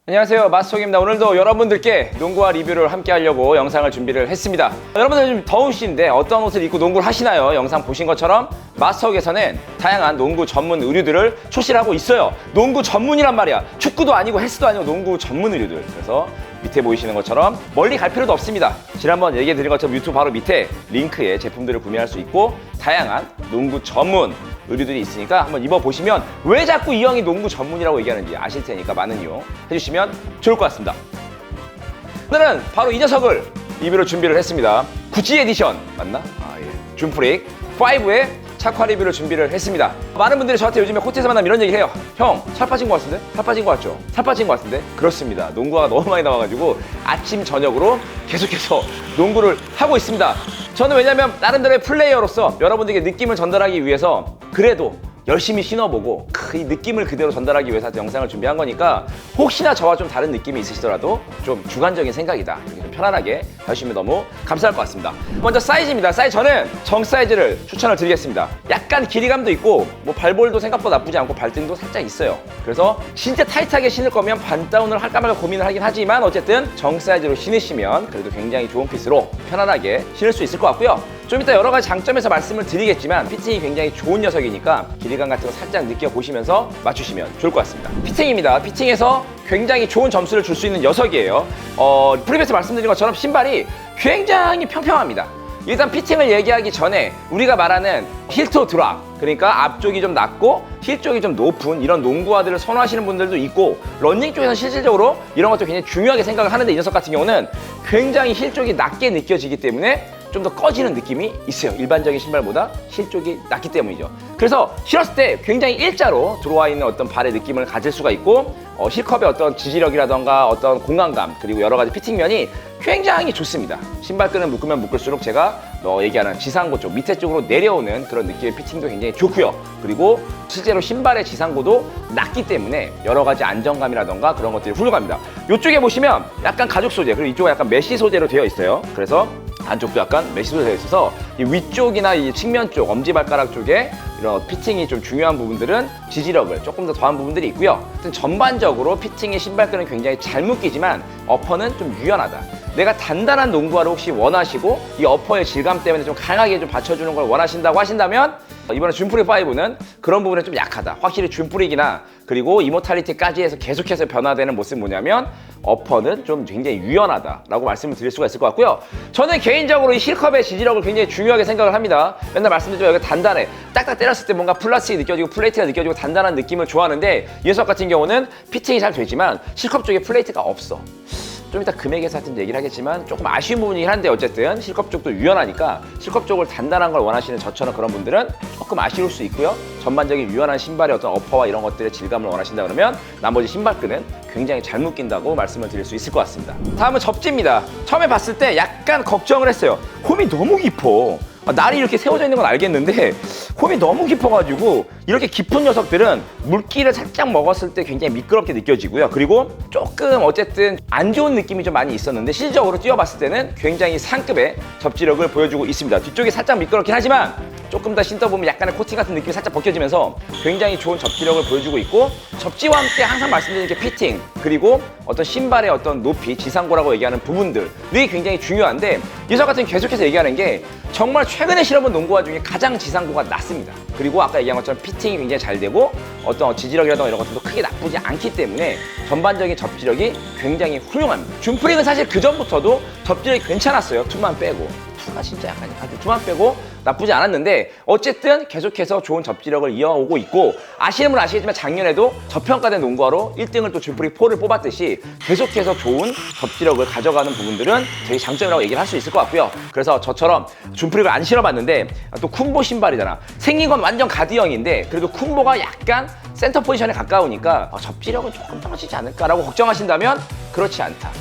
안녕하세요, 마스터입니다. 오늘도 여러분들께 농구화 리뷰를 함께 하려고 영상을 준비를 했습니다. 여러분들 좀 더우신데 어떤 옷을 입고 농구를 하시나요? 영상 보신 것처럼 마스터에서는 다양한 농구 전문 의류들을 출시하고 있어요. 농구 전문이란 말이야. 축구도 아니고 헬스도 아니고 농구 전문 의류들. 그래서 밑에 보이시는 것처럼 멀리 갈 필요도 없습니다. 지난번 얘기해 드린 것처럼 유튜브 바로 밑에 링크에 제품들을 구매할 수 있고 다양한 농구 전문 의류들이 있으니까 한번 입어보시면 왜 자꾸 이 형이 농구 전문이라고 얘기하는지 아실 테니까 많은 이용 해주시면 좋을 것 같습니다. 오늘은 바로 이 녀석을 리뷰로 준비를 했습니다. 구찌 에디션 맞나? 예. 줌프릭 5의 착화 리뷰를 준비를 했습니다. 많은 분들이 저한테 요즘에 코트에서 만나면 이런 얘기를 해요. 형, 살 빠진 것 같은데? 살 빠진 것 같죠? 살 빠진 것 같은데? 그렇습니다. 농구화가 너무 많이 나와가지고 아침, 저녁으로 계속해서 농구를 하고 있습니다. 저는 왜냐면 나름대로의 플레이어로서 여러분들에게 느낌을 전달하기 위해서 그래도 열심히 신어보고 이 느낌을 그대로 전달하기 위해서 영상을 준비한 거니까 혹시나 저와 좀 다른 느낌이 있으시더라도 좀 주관적인 생각이다. 좀 편안하게 봐주시면 너무 감사할 것 같습니다. 먼저 사이즈입니다. 저는 정 사이즈를 추천을 드리겠습니다. 약간 길이감도 있고 뭐 발볼도 생각보다 나쁘지 않고 발등도 살짝 있어요. 그래서 진짜 타이트하게 신을 거면 반다운을 할까 말까 고민을 하긴 하지만 어쨌든 정 사이즈로 신으시면 그래도 굉장히 좋은 핏으로 편안하게 신을 수 있을 것 같고요. 좀 이따 여러 가지 장점에서 말씀을 드리겠지만 피팅이 굉장히 좋은 녀석이니까 길이감 같은 거 살짝 느껴보시면서 맞추시면 좋을 것 같습니다. 피팅입니다. 피팅에서 굉장히 좋은 점수를 줄 수 있는 녀석이에요. 프리뷰에서 말씀드린 것처럼 신발이 굉장히 평평합니다. 일단 피팅을 얘기하기 전에 우리가 말하는 힐토 드랍, 그러니까 앞쪽이 좀 낮고 힐 쪽이 좀 높은 이런 농구화들을 선호하시는 분들도 있고 러닝 쪽에서는 실질적으로 이런 것도 굉장히 중요하게 생각을 하는데 이 녀석 같은 경우는 굉장히 힐 쪽이 낮게 느껴지기 때문에 좀 더 꺼지는 느낌이 있어요. 일반적인 신발보다 힐 쪽이 낮기 때문이죠. 그래서 신었을 때 굉장히 일자로 들어와 있는 어떤 발의 느낌을 가질 수가 있고 힐컵의 어떤 지지력이라던가 어떤 공간감 그리고 여러 가지 피팅면이 굉장히 좋습니다. 신발끈을 묶으면 묶을수록 제가 얘기하는 지상고 쪽 밑에 쪽으로 내려오는 그런 느낌의 피팅도 굉장히 좋고요. 그리고 실제로 신발의 지상고도 낮기 때문에 여러 가지 안정감이라던가 그런 것들이 훌륭합니다. 이쪽에 보시면 약간 가죽 소재 그리고 이쪽은 약간 메쉬 소재로 되어 있어요. 그래서 안쪽도 약간 메쉬로 되어 있어서 이 위쪽이나 이 측면 쪽, 엄지발가락 쪽에 이런 피팅이 좀 중요한 부분들은 지지력을 조금 더 더한 부분들이 있고요. 전반적으로 피팅의 신발끈은 굉장히 잘 묶이지만 어퍼는 좀 유연하다. 내가 단단한 농구화를 혹시 원하시고 이 어퍼의 질감 때문에 좀 강하게 좀 받쳐주는 걸 원하신다고 하신다면 이번에 줌프릭 5는 그런 부분에 좀 약하다. 확실히 줌프릭이나 그리고 이모탈리티까지 해서 계속해서 변화되는 모습은 뭐냐면 어퍼는 좀 굉장히 유연하다라고 말씀을 드릴 수가 있을 것 같고요. 저는 개인적으로 이 힐컵의 지지력을 굉장히 중요하게 생각을 합니다. 맨날 말씀드리지만 여기 단단해. 딱딱 때렸을 때 뭔가 플라스틱이 느껴지고 플레이트가 느껴지고 단단한 느낌을 좋아하는데 이 녀석 같은 경우는 피팅이 잘 되지만 힐컵 쪽에 플레이트가 없어. 좀 이따 금액에서 하여튼 얘기를 하겠지만 조금 아쉬운 부분이긴 한데 어쨌든 실컵 쪽도 유연하니까 실컵 쪽을 단단한 걸 원하시는 저처럼 그런 분들은 조금 아쉬울 수 있고요. 전반적인 유연한 신발의 어떤 어퍼와 이런 것들의 질감을 원하신다 그러면 나머지 신발끈은 굉장히 잘 묶인다고 말씀을 드릴 수 있을 것 같습니다. 다음은 접지입니다. 처음에 봤을 때 약간 걱정을 했어요. 홈이 너무 깊어. 날이 이렇게 세워져 있는 건 알겠는데 홈이 너무 깊어가지고 이렇게 깊은 녀석들은 물기를 살짝 먹었을 때 굉장히 미끄럽게 느껴지고요. 그리고 조금 어쨌든 안 좋은 느낌이 좀 많이 있었는데 실질적으로 뛰어봤을 때는 굉장히 상급의 접지력을 보여주고 있습니다. 뒤쪽이 살짝 미끄럽긴 하지만 조금 더 신다 보면 약간의 코팅 같은 느낌이 살짝 벗겨지면서 굉장히 좋은 접지력을 보여주고 있고 접지와 함께 항상 말씀드리는 게 피팅 그리고 어떤 신발의 어떤 높이, 지상고라고 얘기하는 부분들이 굉장히 중요한데 이 녀석 같은 계속해서 얘기하는 게 정말 최근에 신어본 농구화 중에 가장 지상고가 낮습니다. 그리고 아까 얘기한 것처럼 피팅이 굉장히 잘 되고 어떤 지지력이라든가 이런 것들도 크게 나쁘지 않기 때문에 전반적인 접지력이 굉장히 훌륭합니다. 줌프릭은 사실 그 전부터도 접지력이 괜찮았어요. 투만 빼고. 투가 진짜 약간 투만 빼고 나쁘지 않았는데 어쨌든 계속해서 좋은 접지력을 이어오고 있고 아시는 분은 아시겠지만 작년에도 저평가된 농구화로 1등을 또 줌프릭 4를 뽑았듯이 계속해서 좋은 접지력을 가져가는 부분들은 되게 장점이라고 얘기를 할 수 있을 것 같고요. 그래서 저처럼 줌프릭을 안 신어봤는데 또 쿤보 신발이잖아. 생긴 건 완전 가디형인데 그래도 쿤보가 약간 센터 포지션에 가까우니까 접지력은 조금 떨어지지 않을까라고 걱정하신다면 그렇지 않다.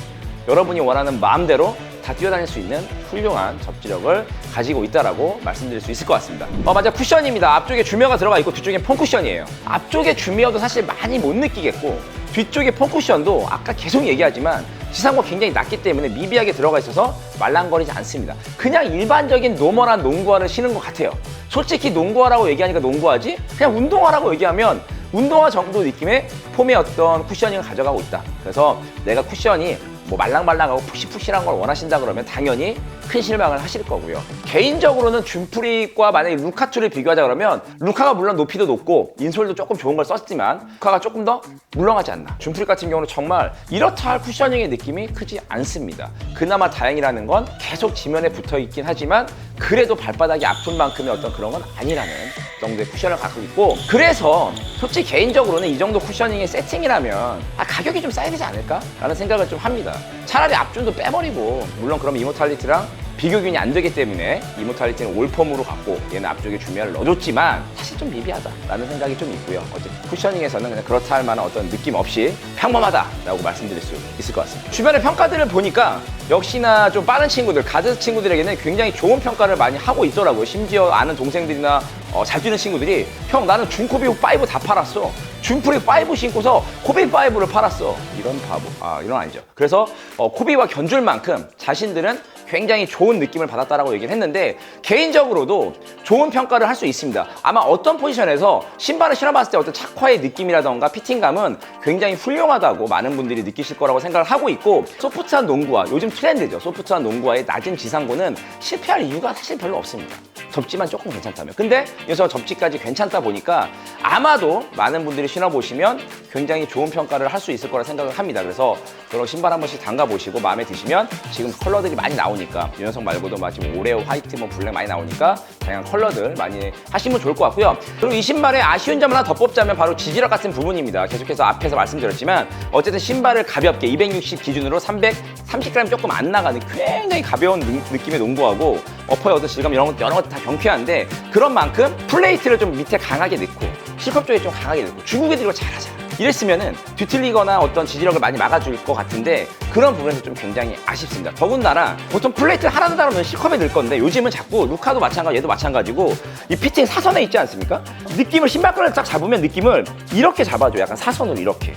여러분이 원하는 마음대로 다 뛰어다닐 수 있는 훌륭한 접지력을 가지고 있다라고 말씀드릴 수 있을 것 같습니다. 먼저 쿠션입니다. 앞쪽에 주미어가 들어가 있고 뒤쪽에 폼 쿠션이에요. 앞쪽에 주미어도 사실 많이 못 느끼겠고 뒤쪽에 폼 쿠션도 아까 계속 얘기하지만 지상고가 굉장히 낮기 때문에 미비하게 들어가 있어서 말랑거리지 않습니다. 그냥 일반적인 노멀한 농구화를 신은 것 같아요. 솔직히 농구화라고 얘기하니까 농구화지? 그냥 운동화라고 얘기하면 운동화 정도 느낌의 폼의 어떤 쿠셔닝을 가져가고 있다. 그래서 내가 쿠션이 뭐 말랑말랑하고 푹신푹신한 걸 원하신다 그러면 당연히 큰 실망을 하실 거고요. 개인적으로는 줌프릭과 만약에 루카2를 비교하자 그러면 루카가 물론 높이도 높고 인솔도 조금 좋은 걸 썼지만 루카가 조금 더 물렁하지 않나. 줌프릭 같은 경우는 정말 이렇다 할 쿠셔닝의 느낌이 크지 않습니다. 그나마 다행이라는 건 계속 지면에 붙어 있긴 하지만 그래도 발바닥이 아픈 만큼의 어떤 그런 건 아니라는 정도의 쿠션을 갖고 있고, 그래서 솔직히 개인적으로는 이 정도 쿠셔닝의 세팅이라면 가격이 좀 싸야 되지 않을까? 라는 생각을 좀 합니다. 차라리 앞줄도 빼버리고, 물론 그럼 이모탈리티랑 비교균이 안 되기 때문에 이모탈리티는 올폼으로 갖고 얘는 앞쪽에 주면을 넣어줬지만 사실 좀 미비하다라는 생각이 좀 있고요. 어쨌든 쿠셔닝에서는 그냥 그렇다 할 만한 어떤 느낌 없이 평범하다라고 말씀드릴 수 있을 것 같습니다. 주변의 평가들을 보니까 역시나 좀 빠른 친구들, 가드 친구들에게는 굉장히 좋은 평가를 많이 하고 있더라고요. 심지어 아는 동생들이나 잘 뛰는 친구들이 형 나는 줌코비 5 다 팔았어. 줌프릭 5 신고서 코비 5를 팔았어. 이런 바보. 이런 아니죠. 그래서 코비와 견줄 만큼 자신들은 굉장히 좋은 느낌을 받았다라고 얘기를 했는데, 개인적으로도 좋은 평가를 할 수 있습니다. 아마 어떤 포지션에서 신발을 신어봤을 때 어떤 착화의 느낌이라던가 피팅감은 굉장히 훌륭하다고 많은 분들이 느끼실 거라고 생각을 하고 있고, 소프트한 농구화, 요즘 트렌드죠. 소프트한 농구화의 낮은 지상고는 실패할 이유가 사실 별로 없습니다. 접지만 조금 괜찮다면. 근데 여기서 접지까지 괜찮다 보니까 아마도 많은 분들이 신어보시면 굉장히 좋은 평가를 할 수 있을 거라 생각을 합니다. 그래서 여러 신발 한 번씩 담가보시고 마음에 드시면, 지금 컬러들이 많이 나오니까 이 녀석 말고도 지금 오레오, 화이트, 블랙 많이 나오니까 다양한 컬러들 많이 하시면 좋을 것 같고요. 그리고 이 신발의 아쉬운 점 하나 더 뽑자면 바로 지지력 같은 부분입니다. 계속해서 앞에서 말씀드렸지만 어쨌든 신발을 가볍게 260 기준으로 330g 조금 안 나가는 굉장히 가벼운 느낌의 농구하고, 어퍼의 어떤 질감 이런 것 다 경쾌한데 그런 만큼 플레이트를 좀 밑에 강하게 넣고 실컵 쪽에 좀 강하게 넣고 중국 애들이 잘하잖아. 이랬으면은 뒤틀리거나 어떤 지지력을 많이 막아줄 것 같은데 그런 부분에서 좀 굉장히 아쉽습니다. 더군다나 보통 플레이트를 하나 더 달아놓으면 C컵에 넣을 건데 요즘은 자꾸 루카도 마찬가지, 얘도 마찬가지고 이 피팅 사선에 있지 않습니까? 느낌을 신발끈을 딱 잡으면 느낌을 이렇게 잡아줘. 약간 사선으로 이렇게.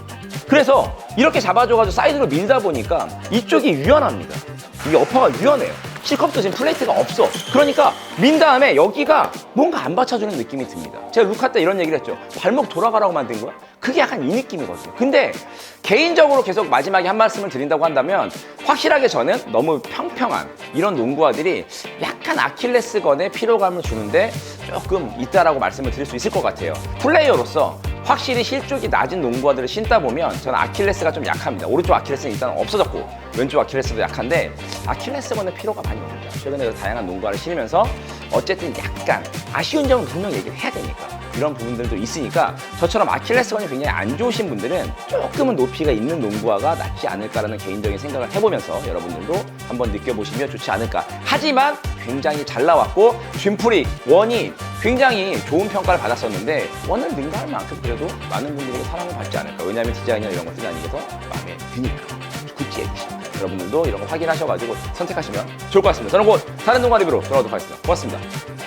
그래서 이렇게 잡아줘가지고 사이드로 밀다 보니까 이쪽이 유연합니다. 이게 어퍼가 유연해요. C컵도 지금 플레이트가 없어. 그러니까 민 다음에 여기가 뭔가 안 받쳐주는 느낌이 듭니다. 제가 루카 때 이런 얘기를 했죠. 발목 돌아가라고 만든 거야? 그게 약간 이 느낌이거든요. 근데 개인적으로 계속 마지막에 한 말씀을 드린다고 한다면, 확실하게 저는 너무 평평한 이런 농구화들이 약간 아킬레스건에 피로감을 주는데 조금 있다라고 말씀을 드릴 수 있을 것 같아요. 플레이어로서 확실히 실족이 낮은 농구화들을 신다 보면 저는 아킬레스가 좀 약합니다. 오른쪽 아킬레스는 일단 없어졌고 왼쪽 아킬레스도 약한데 아킬레스건의 피로가 많이 옵니다. 최근에 다양한 농구화를 신으면서 어쨌든 약간 아쉬운 점은 분명 얘기를 해야 되니까 이런 부분들도 있으니까, 저처럼 아킬레스건이 굉장히 안 좋으신 분들은 조금은 높이가 있는 농구화가 낫지 않을까라는 개인적인 생각을 해보면서 여러분들도 한번 느껴보시면 좋지 않을까. 하지만 굉장히 잘 나왔고 줌프릭 원이 굉장히 좋은 평가를 받았었는데 원을 능가할 만큼 그래도 많은 분들에게 사랑을 받지 않을까. 왜냐하면 디자인이나 이런 것들이 아니라서 마음에 드니까. 구찌 에디션. 여러분들도 이런 거 확인하셔가지고 선택하시면 좋을 것 같습니다. 저는 곧 다른 농구화 리뷰로 돌아오도록 하겠습니다. 고맙습니다.